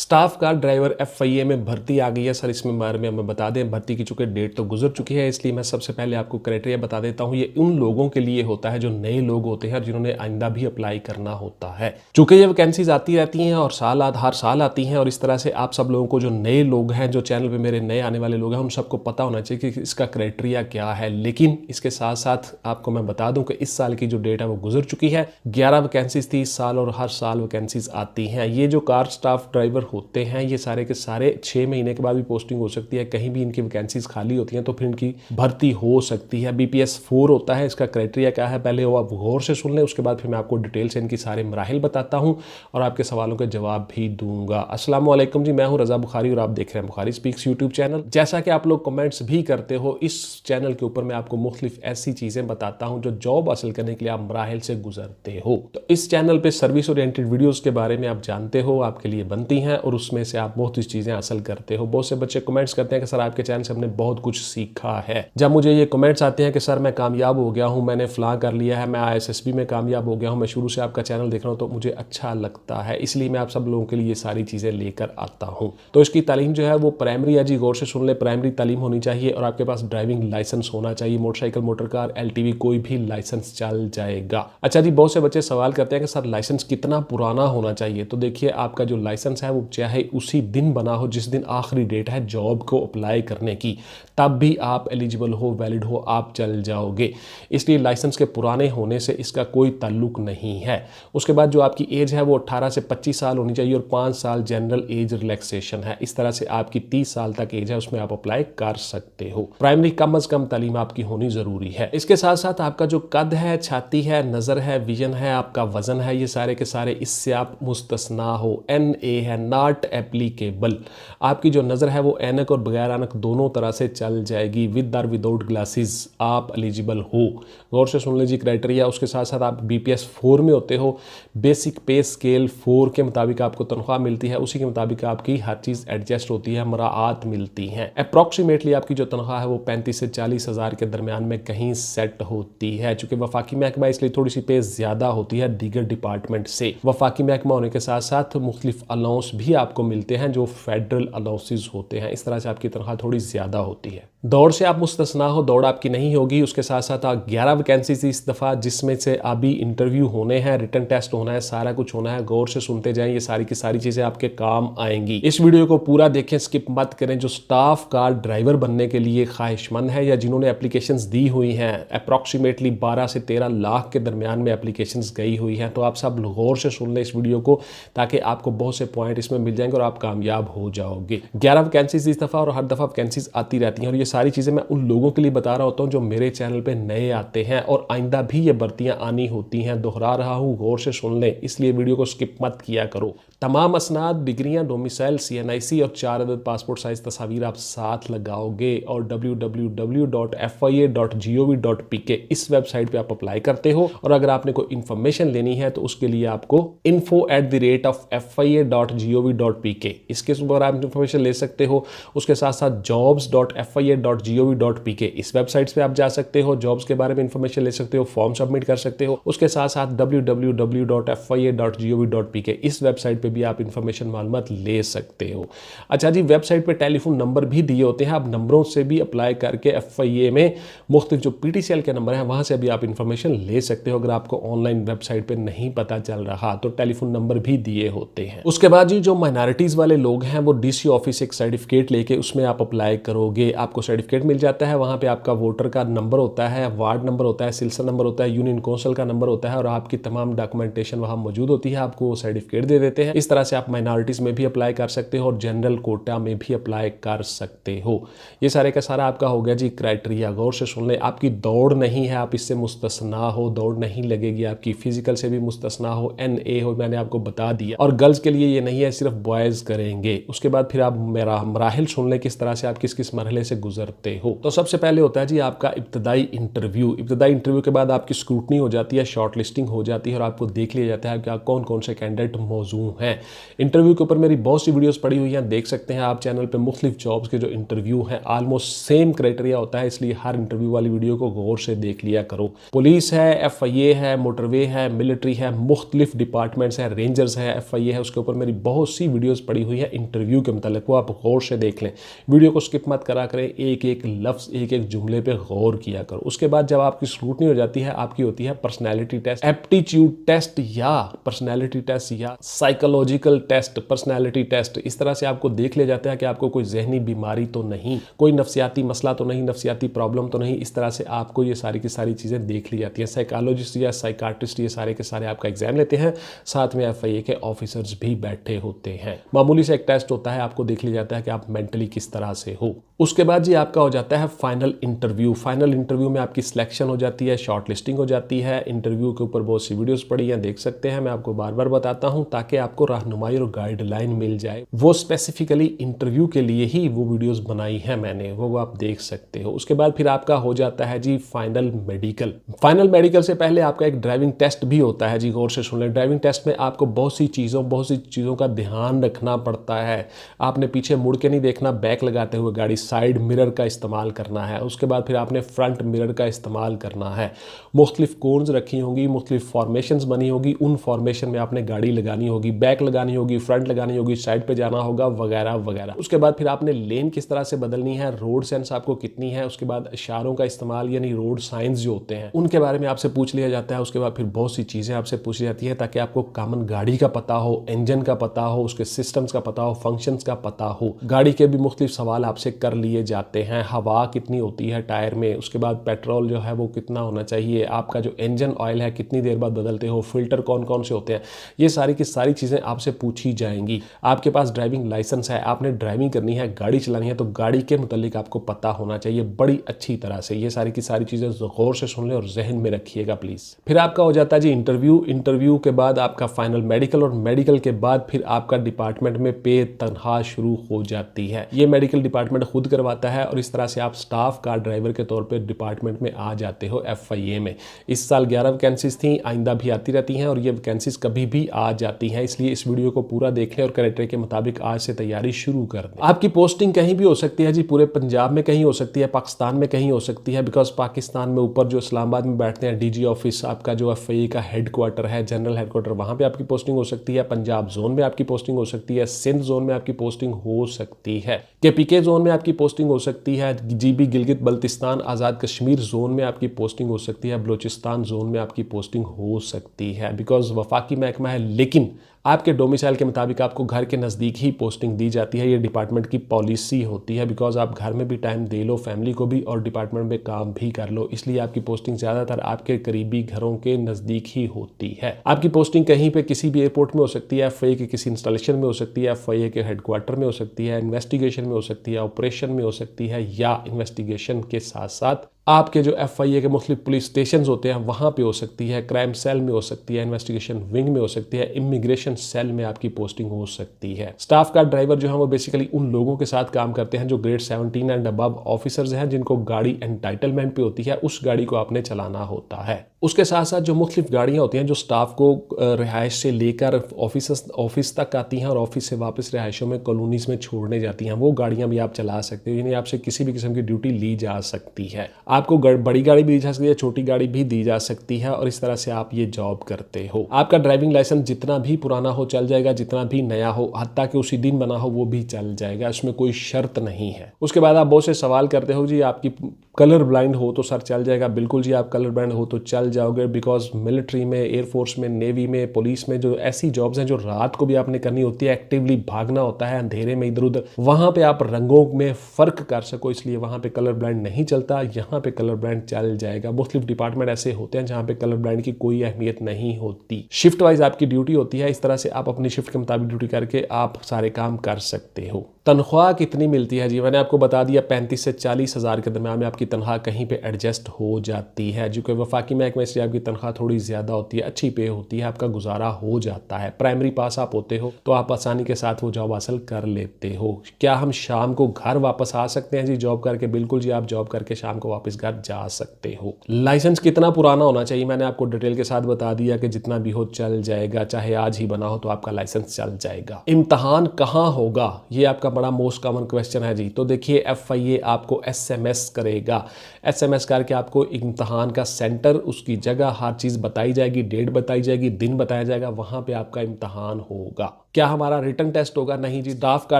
Staff car driver FIA में भर्ती आ गई है सर। इसमें बारे में हमें बता दें, भर्ती की चूंकि डेट तो गुजर चुकी है, इसलिए मैं सबसे पहले आपको क्राइटेरिया बता देता हूं। ये उन लोगों के लिए होता है जो नए लोग होते हैं और जिन्होंने आइंदा भी अप्लाई करना होता है। चूंकि ये वैकेंसीज आती रहती हैं और हर साल आती हैं, और इस तरह से आप सब लोगों को, जो नए लोग हैं, जो चैनल पर मेरे नए आने वाले लोग हैं, उन सबको पता होना चाहिए कि इसका क्राइटेरिया क्या है। लेकिन इसके साथ साथ आपको मैं बता दूं कि इस साल की जो डेट है वो गुजर चुकी है। 11 वैकेंसीज थी इस साल और हर साल वैकेंसीज आती हैं। ये जो कार स्टाफ ड्राइवर होते हैं ये सारे के सारे 6 महीने के बाद भी पोस्टिंग हो सकती है। कहीं भी इनकी वैकेंसीज खाली होती हैं तो फिर इनकी भर्ती हो सकती है। BPS 4 होता है। इसका क्राइटेरिया क्या है पहले वो आप गौर से सुन लें, उसके बाद फिर मैं आपको डिटेल से इनकी सारे मराहिल बताता हूं और आपके सवालों के जवाब भी दूंगा। अस्सलाम वालेकुम जी, मैं हूं रजा बुखारी और आप देख रहे हैं बुखारी स्पीक्स यूट्यूब चैनल। जैसा कि आप लोग कमेंट्स भी करते हो, इस चैनल के ऊपर मैं आपको मुख्तलिफ ऐसी चीजें बताता हूं जो जॉब हासिल करने के लिए आप मराहिल से गुजरते हो। तो इस चैनल पे सर्विस ओरिएंटेड वीडियोस के बारे में आप जानते हो, आपके लिए बनती हैं और उसमें से आप बहुत सी चीजें हासिल करते हो। बहुत से बच्चे कमेंट्स करते हैं कि सर आपके चैनल से हमने बहुत कुछ सीखा है। जब मुझे ये कमेंट्स आते हैं कि सर मैं कामयाब हो गया हूं, मैंने फलां कर लिया है, मैं ISSB में कामयाब हो गया हूं, मैं शुरू से आपका चैनल देख रहा हूं, तो मुझे अच्छा लगता है, इसलिए मैं आप सब लोगों के लिए ये सारी चीजें लेकर आता हूं। तो इसकी तालीम जो है वो प्राइमरी है जी, गौर से सुन ले, प्राइमरी तालीम होनी चाहिए और आपके पास ड्राइविंग लाइसेंस होना चाहिए। मोटरसाइकिल, मोटर कार, LTV कोई भी लाइसेंस चल जाएगा। अच्छा जी, बहुत से बच्चे सवाल करते हैं कि सर लाइसेंस कितना पुराना होना चाहिए। तो देखिए, आपका जो लाइसेंस है वो चाहे उसी दिन बना हो जिस दिन आखिरी डेट है जॉब को अप्लाई करने की, तब भी आप एलिजिबल हो, वैलिड हो, आप चल जाओगे। इसलिए लाइसेंस के पुराने होने से इसका कोई ताल्लुक नहीं है। उसके बाद जो आपकी एज है वो 18 से 25 साल होनी चाहिए और 5 साल जनरल एज रिलैक्सेशन है। इस तरह से आपकी 30 साल तक एज है, उसमें आप अप्लाई कर सकते हो। प्राइमरी कम अज कम तालीम आपकी होनी जरूरी है। इसके साथ साथ आपका जो कद है, छाती है, नजर है, विजन है, आपका वजन है, ये सारे के सारे इससे आप मुस्तस्ना हो। NA है, नॉट एप्लीकेबल। आपकी जो नजर है वो ऐनक और बगैर ऐनक दोनों तरह से चल जाएगी। विद और विदाउट ग्लासेस आप एलिजिबल हो। गौर से सुन लीजिए क्राइटेरिया। उसके साथ साथ आप BPS 4 में होते हो। बेसिक पे स्केल 4 के मुताबिक आपको तनख्वाह मिलती है, उसी के मुताबिक आपकी हर चीज़ एडजस्ट होती है, मराआत मिलती हैं। अप्रॉक्सीमेटली आपकी जो तनख्वाह है वो 35 से 40 हज़ार के दरमियान में कहीं सेट होती है। चूंकि वफाकी महकमा इसलिए थोड़ी सी पे ज़्यादा होती है दीगर डिपार्टमेंट से। वफाकी महकमा होने के साथ साथ मुख्तलिफ अलाउंस भी आपको मिलते हैं जो फेडरल अलाउंसेस होते हैं। इस तरह से आपकी तनख्वाह थोड़ी ज़्यादा होती है। दौड़ से आप मुस्तस्ना हो, दौड़ आपकी नहीं होगी। उसके साथ साथ 11 वैकेंसीज इस दफ़ा, जिसमें से अभी इंटरव्यू होने हैं, रिटन टेस्ट होना है, सारा कुछ होना है। गौर से सुनते जाएं, ये सारी की सारी चीज़ें आपके काम आएंगी। इस वीडियो को पूरा देखें, स्किप मत करें। जो स्टाफ कार ड्राइवर बनने के लिए ख्वाहिशमंद है या जिन्होंने एप्लीकेशंस दी हुई हैं, अप्रॉक्सीमेटली 12 से 13 लाख के दरमियान में एप्लीकेशंस गई हुई हैं, तो आप सब गौर से सुन लें इस वीडियो को, ताकि आपको बहुत से पॉइंट इसमें मिल जाएंगे और आप कामयाब हो जाओगे। 11 वैकेंसीज इस दफ़ा और हर दफ़ा वैकेंसीज आती रहती हैं और ये सारी चीज़ें मैं उन लोगों के लिए बता रहा होता हूं जो मेरे चैनल पे नए आते हैं और आइंदा भी ये भर्तियां आनी होती हैं। दोहरा रहा हूं, गौर से सुन लें, इसलिए वीडियो को स्किप मत किया करो। तमाम असनाद, डिग्रियां, डोमिसाइल, CNIC और 4 अदद पासपोर्ट साइज तस्वीर आप साथ लगाओगे और www.fia.gov.pk इस वेबसाइट पे आप अप्लाई करते हो। और अगर आपने कोई इंफॉर्मेशन लेनी है तो उसके लिए आपको info@fia.gov.pk इसके ऊपर आप इंफॉर्मेशन ले सकते हो। उसके साथ साथ jobs.fia.gov.pk इस वेबसाइट पे आप जा सकते हो, जॉब्स के बारे में इंफॉर्मेशन ले सकते हो, फॉर्म सबमिट कर सकते हो। उसके साथ साथ www.fia.gov.pk इस वेबसाइट पे भी आप इंफॉर्मेशन मालूमात ले सकते हो। अच्छा जी, वेबसाइट पे टेलीफोन नंबर भी दिए होते हैं, आप नंबरों से भी अप्लाई करके FIA में मुख्तलिफ जो PTCL के नंबर हैं वहां से भी आप इंफॉर्मेशन ले सकते हो। अगर आपको ऑनलाइन वेबसाइट पे नहीं पता चल रहा तो टेलीफोन नंबर भी दिए होते हैं। उसके बाद जी जो माइनॉरिटीज वाले लोग हैं वो DC ऑफिस से एक सर्टिफिकेट लेके उसमें आप अप्लाई करोगे। आपको सर्टिफिकेट मिल जाता है, वहां पे आपका वोटर का नंबर होता है, वार्ड नंबर होता है, सिलसिला नंबर होता है, यूनियन काउंसिल का नंबर होता है और आपकी तमाम डॉक्यूमेंटेशन वहां मौजूद होती है। आपको वो सर्टिफिकेट दे देते हैं। इस तरह से आप माइनॉरिटीज में भी अप्लाई कर सकते हो और जनरल कोटा में भी अप्लाई कर सकते हो। ये सारे का सारा आपका हो गया जी क्राइटेरिया। गौर से सुन ले, आपकी दौड़ नहीं है, आप इससे मुस्तस्ना हो, दौड़ नहीं लगेगी आपकी। फिजिकल से भी मुस्तस्ना हो, NA हो, मैंने आपको बता दिया। और गर्ल्स के लिए ये नहीं है, सिर्फ बॉयज करेंगे। उसके बाद फिर आप मेरा मराहिल सुन ले, किस तरह से आप किस किस मरहले से गुजरते हो। तो सबसे पहले होता है जी आपका इब्तदाई इंटरव्यू। इब्तदाई इंटरव्यू के बाद आपकी स्क्रूटनी हो जाती है, शॉर्ट लिस्टिंग हो जाती है और आपको देख लिया जाता है कि कौन कौन से कैंडिडेट मौजूद हैं। हैं। इंटरव्यू के ऊपर मेरी बहुत सी वीडियोस पड़ी हुई हैं, देख सकते हैं आप चैनल पे मुख्तलिफ जॉब्स के जो इंटरव्यू हैं ऑलमोस्ट सेम क्राइटेरिया होता है, इसलिए हर इंटरव्यू वाली वीडियो को गौर से देख लिया करो। पुलिस है, FIA है, मोटरवे है, मिलिट्री है, मुख्तलिफ डिपार्टमेंट्स हैं, रेंजर्स है, FIA है, उसके ऊपर मेरी बहुत सी वीडियोस पड़ी हुई है इंटरव्यू के मतलब, वो आप गौर से देख लें। वीडियो को स्किप मत करा करें, एक एक लफ्ज़ एक एक जुमले पे गौर किया करो। उसके बाद जब आपकी स्क्रूटनी हो जाती है, आपकी होती है पर्सनैलिटी टेस्ट, एप्टीट्यूड टेस्ट या पर्सनैलिटी टेस्ट या साइकोलॉजिकल टेस्ट, पर्सनैलिटी टेस्ट। इस तरह से आपको देख लिया जाता है कि आपको कोई जहनी बीमारी तो नहीं, कोई नफ्सियाती मसला तो नहीं, नफ्सियाती प्रॉब्लम तो नहीं। इस तरह से आपको ये सारी की सारी चीज़ें देख ली जाती हैं। साइकोलॉजिस्ट या साइकाट्रिस्ट ये सारे के सारे आपका एग्जाम लेते हैं, साथ में FIA के ऑफिसर्स भी बैठे होते हैं। मामूली से एक टेस्ट होता है, आपको देख लिया जाता है कि आप मेंटली किस तरह से हो। उसके बाद जी आपका हो जाता है फाइनल इंटरव्यू। फाइनल इंटरव्यू में आपकी सिलेक्शन हो जाती है, शॉर्ट लिस्टिंग हो जाती है। इंटरव्यू के ऊपर बहुत सी वीडियोस पड़ी हैं, देख सकते हैं। मैं आपको बार बार बताता हूं ताकि आपको रहनुमाई और गाइडलाइन मिल जाए। वो स्पेसिफिकली इंटरव्यू के लिए ही वो वीडियोस बनाई है मैंने, वो आप देख सकते हो। उसके बाद फिर आपका हो जाता है जी फाइनल मेडिकल। फाइनल मेडिकल से पहले आपका एक ड्राइविंग टेस्ट भी होता है जी, गौर से सुन लें। ड्राइविंग टेस्ट में आपको बहुत सी चीज़ों का ध्यान रखना पड़ता है। आपने पीछे मुड़ के नहीं देखना, बैक लगाते हुए गाड़ी, साइड मिरर का इस्तेमाल करना है। उसके बाद फिर आपने फ्रंट मिरर का इस्तेमाल करना है। मुख्तलिफ कोन्स रखी होंगी, मुख्तलिफ फॉर्मेशंस बनी होगी, उन फॉर्मेशन में आपने गाड़ी लगानी होगी, बैक लगानी होगी, फ्रंट लगानी होगी, साइड पे जाना होगा, वगैरह वगैरह। उसके बाद फिर आपने लेन किस तरह से बदलनी है, रोड सेंस आपको कितनी है। उसके बाद इशारों का इस्तेमाल यानी रोड साइंस जो होते हैं उनके बारे में आपसे पूछ लिया जाता है। उसके बाद फिर बहुत सी चीज़ें आपसे पूछी जाती है ताकि आपको कॉमन गाड़ी का पता हो, इंजन का पता हो, उसके सिस्टम्स का पता हो, फंक्शंस का पता हो। गाड़ी के भी मुख्तलिफ सवाल आपसे कर लिए जाते हैं। हवा कितनी होती है टायर में, उसके बाद पेट्रोल जो है वो कितना होना चाहिए, आपका जो इंजन ऑयल है कितनी देर बाद बदलते हो, फिल्टर कौन कौन से होते हैं, ये सारी की सारी चीज़ें आपसे पूछी जाएंगी। आपके पास ड्राइविंग लाइसेंस है, आपने ड्राइविंग करनी है, गाड़ी चलानी है, तो गाड़ी के मुतालिक आपको पता होना चाहिए बड़ी अच्छी तरह से। ये सारी की सारी चीज़ें गौर से सुन लें और जहन में रखिएगा प्लीज़। फिर आपका हो जाता है जी इंटरव्यू। इंटरव्यू के बाद आपका फाइनल मेडिकल, और मेडिकल के बाद फिर आपका डिपार्टमेंट में पे तनख्वाह शुरू हो जाती है। ये मेडिकल डिपार्टमेंट खुद करवाता है और इस तरह से आप स्टाफ कार ड्राइवर के तौर पे डिपार्टमेंट में आ जाते हो FIA में। इस साल 11 वैकेंसीज थी, आइंदा भी आती रहती हैं और ये वैकेंसीज कभी भी आ जाती हैं, इसलिए इस वीडियो को पूरा देख लें और क्राइटेरिया के मुताबिक आज से तैयारी शुरू कर दें। आपकी पोस्टिंग कहीं भी हो सकती है जी, पूरे पंजाब में कहीं हो सकती है, पाकिस्तान में कहीं हो सकती है, बिकॉज पाकिस्तान में ऊपर जो इस्लामाबाद में बैठते हैं DG ऑफिस, आपका जो FIA का हेडक्वार्टर है, जनरल हेडक्वार्टर, वहाँ पर आपकी पोस्टिंग हो सकती है। पंजाब जोन में आपकी पोस्टिंग हो सकती है, सिंध जोन में आपकी पोस्टिंग हो सकती है, KPK जोन में आपकी पोस्टिंग हो सकती है, GB गिलगित बल्तिस्तान आज़ाद कश्मीर जोन में आपकी पोस्टिंग हो सकती है, बलूचिस्तान जोन में आपकी पोस्टिंग हो सकती है। बिकॉज वफाकी महकमा है, लेकिन आपके डोमिसाइल के मुताबिक आपको घर के नज़दीक ही पोस्टिंग दी जाती है। ये डिपार्टमेंट की पॉलिसी होती है, बिकॉज आप घर में भी टाइम दे लो, फैमिली को भी, और डिपार्टमेंट में काम भी कर लो, इसलिए आपकी पोस्टिंग ज़्यादातर आपके करीबी घरों के नज़दीक ही होती है। आपकी पोस्टिंग कहीं पे किसी भी एयरपोर्ट में हो सकती है, FIA के किसी इंस्टॉलेशन में हो सकती है, FIA के हेडक्वार्टर में हो सकती है, इन्वेस्टिगेशन में हो सकती है, ऑपरेशन में हो सकती है, या इन्वेस्टिगेशन के साथ साथ आपके जो FIA के मुख्तलिफ पुलिस स्टेशन होते हैं वहाँ पे हो सकती है, क्राइम सेल में हो सकती है, इन्वेस्टिगेशन विंग में हो सकती है, इमिग्रेशन सेल में आपकी पोस्टिंग हो सकती है। स्टाफ का ड्राइवर जो है वो बेसिकली उन लोगों के साथ काम करते हैं जो ग्रेड 17 एंड अबव ऑफिसर्स हैं, जिनको गाड़ी एंटाइटलमेंट पे होती है, उस गाड़ी को आपने चलाना होता है। उसके साथ साथ जो मुख्तलिफ गाड़ियाँ होती हैं जो स्टाफ को रिहाइश से लेकर ऑफिस तक आती हैं और ऑफिस से वापस रिहाइशों में, कॉलोनीज में छोड़ने जाती हैं, वो गाड़ियाँ भी आप चला सकते हो, यानी आपसे किसी भी किस्म की ड्यूटी ली जा सकती है। आपको बड़ी गाड़ी भी दी जा सकती है, छोटी गाड़ी भी दी जा सकती है, और इस तरह से आप ये जॉब करते हो। आपका ड्राइविंग लाइसेंस जितना भी पुराना हो चल जाएगा, जितना भी नया हो, हत्ता कि उसी दिन बना हो, वो भी चल जाएगा, इसमें कोई शर्त नहीं है। उसके बाद आप बहुत से सवाल करते हो जी आपकी कलर ब्लाइंड हो तो सर चल जाएगा। बिल्कुल जी, आप कलर ब्लाइंड हो तो चल जाओगे, बिकॉज मिलिट्री में, एयरफोर्स में, नेवी में, पुलिस में जो ऐसी जॉब्स हैं जो रात को भी आपने करनी होती है, एक्टिवली भागना होता है अंधेरे में इधर उधर, वहां पे आप रंगों में फर्क कर सको, इसलिए वहां पे कलर ब्लाइंड नहीं चलता, यहाँ पे कलर ब्लाइंड चल जाएगा। मुख्तलिफ डिपार्टमेंट ऐसे होते हैं जहाँ पे कलर ब्लाइंड की कोई अहमियत नहीं होती। शिफ्ट वाइज आपकी ड्यूटी होती है, इस तरह से आप अपनी शिफ्ट के मुताबिक ड्यूटी करके आप सारे काम कर सकते हो। तनख्वाह कितनी मिलती है जी, मैंने आपको बता दिया 35 से 40 हज़ार के दरम्यान में आपकी तनख्वाह कहीं पे एडजस्ट हो जाती है। जो कि वफाकी महकमे से आपकी तनख्वाह थोड़ी ज़्यादा होती है, अच्छी पे होती है, आपका गुजारा हो जाता है। प्राइमरी पास आप होते हो तो आप आसानी के साथ वो जॉब हासिल कर लेते हो। क्या हम शाम को घर वापस आ सकते हैं जी जॉब करके? बिल्कुल जी, आप जॉब करके शाम को वापस घर जा सकते हो। लाइसेंस कितना पुराना होना चाहिए? मैंने आपको डिटेल के साथ बता दिया कि जितना भी हो चल जाएगा, चाहे आज ही बना हो तो आपका लाइसेंस चल जाएगा। इम्तहान कहाँ होगा, ये आपका बड़ा मोस्ट कॉमन क्वेश्चन है जी। तो देखिए, FIA आपको SMS करेगा। SMS करके आपको इम्तहान का सेंटर, उसकी जगह, हर चीज़ बताई जाएगी, डेट बताई जाएगी, दिन बताया जाएगा, वहाँ पे आपका इम्तहान होगा। क्या हमारा रिटन टेस्ट होगा? नहीं जी, स्टाफ का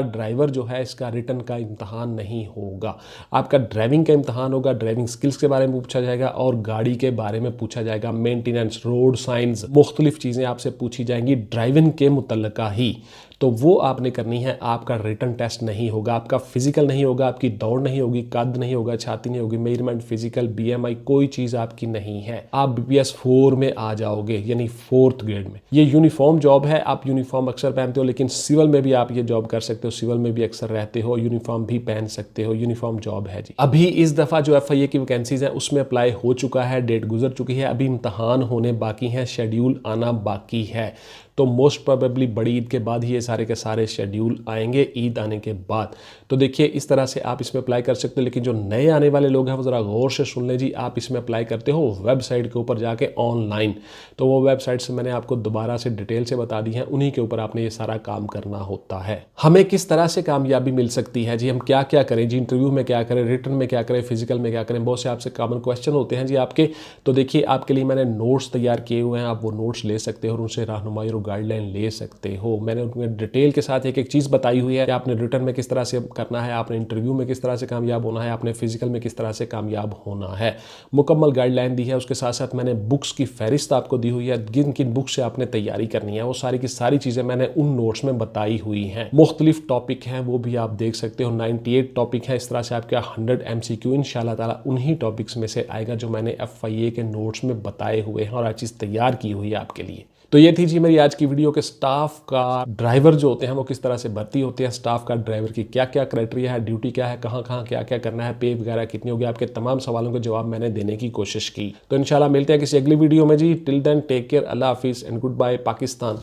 ड्राइवर जो है इसका रिटन का इम्तहान नहीं होगा। आपका ड्राइविंग का इम्तहान होगा, ड्राइविंग स्किल्स के बारे में पूछा जाएगा और गाड़ी के बारे में पूछा जाएगा। मेंटेनेंस, रोड साइंस, मुख्तलिफ चीज़ें आपसे पूछी जाएंगी ड्राइविंग के मुतल्लिका ही, तो वो आपने करनी है। आपका रिटन टेस्ट नहीं होगा, आपका फिजिकल नहीं होगा, आपकी दौड़ नहीं होगी, कद नहीं होगा, छाती नहीं होगी, मेजरमेंट, फिजिकल, BMI, कोई चीज़ आपकी नहीं है। आप BPS 4 में आ जाओगे, यानी 4th ग्रेड में। ये यूनिफॉर्म जॉब है, आप यूनिफॉर्म अक्सर पहनते हो, लेकिन सिविल में भी आप ये जॉब कर सकते हो, सिविल में भी अक्सर रहते हो, यूनिफॉर्म भी पहन सकते हो, यूनिफॉर्म जॉब है जी। अभी इस दफ़ा जो FIA की वैकेंसीज हैं उसमें अप्लाई हो चुका है, डेट गुजर चुकी है, अभी इम्तहान होने बाकी हैं, शेड्यूल आना बाकी है। तो मोस्ट प्रोबेबली बड़ी ईद के बाद ही ये सारे के सारे शेड्यूल आएंगे, ईद आने के बाद। तो देखिए, इस तरह से आप इसमें अप्लाई कर सकते हो। लेकिन जो नए आने वाले लोग हैं वो ज़रा गौर से सुन लें जी। आप इसमें अप्लाई करते हो वेबसाइट के ऊपर जाके ऑनलाइन, तो वो वेबसाइट से मैंने आपको दोबारा से डिटेल से बता दी है, उन्हीं के ऊपर आपने ये सारा काम करना होता है। हमें किस तरह से कामयाबी मिल सकती है जी, हम क्या क्या करें जी, इंटरव्यू में क्या करें, रिटन में क्या करें, फिजिकल में क्या करें, बहुत से आपसे कॉमन क्वेश्चन होते हैं जी आपके। तो देखिए, आपके लिए मैंने नोट्स तैयार किए हुए हैं, आप वो नोट्स ले सकते हो और उनसे रहनुमाई और गाइडलाइन ले सकते हो। मैंने उनमें डिटेल के साथ एक एक चीज़ बताई हुई है कि आपने रिटर्न में किस तरह से करना है, आपने इंटरव्यू में किस तरह से कामयाब होना है, आपने फिजिकल में किस तरह से कामयाब होना है। मुकम्मल गाइडलाइन दी है। उसके साथ साथ मैंने बुक्स की फहरिस्त आपको दी हुई है, किन किन बुक से आपने तैयारी करनी है, वो सारी की सारी चीज़ें मैंने उन नोट्स में बताई हुई हैं। मुख्तलिफ टॉपिक हैं, वो भी आप देख सकते हो। 98 टॉपिक है। इस तरह से आपका 100 MCQ इंशाल्लाह ताला उन्हीं टॉपिक्स में से आएगा जो मैंने FIA के नोट्स में बताए हुए हैं और हर चीज़ तैयार की हुई है आपके लिए। तो ये थी जी मेरी आज की वीडियो के स्टाफ का ड्राइवर जो होते हैं वो किस तरह से भर्ती होते हैं, स्टाफ का ड्राइवर की क्या क्या क्राइटेरिया है, ड्यूटी क्या है, कहाँ कहाँ क्या क्या करना है, पे वगैरह कितनी होगी, आपके तमाम सवालों के जवाब मैंने देने की कोशिश की। तो इंशाल्लाह मिलते हैं किसी अगली वीडियो में जी। टिल देन टेक केयर, अल्लाह हाफिज़ एंड गुड बाय। पाकिस्तान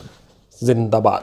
जिंदाबाद।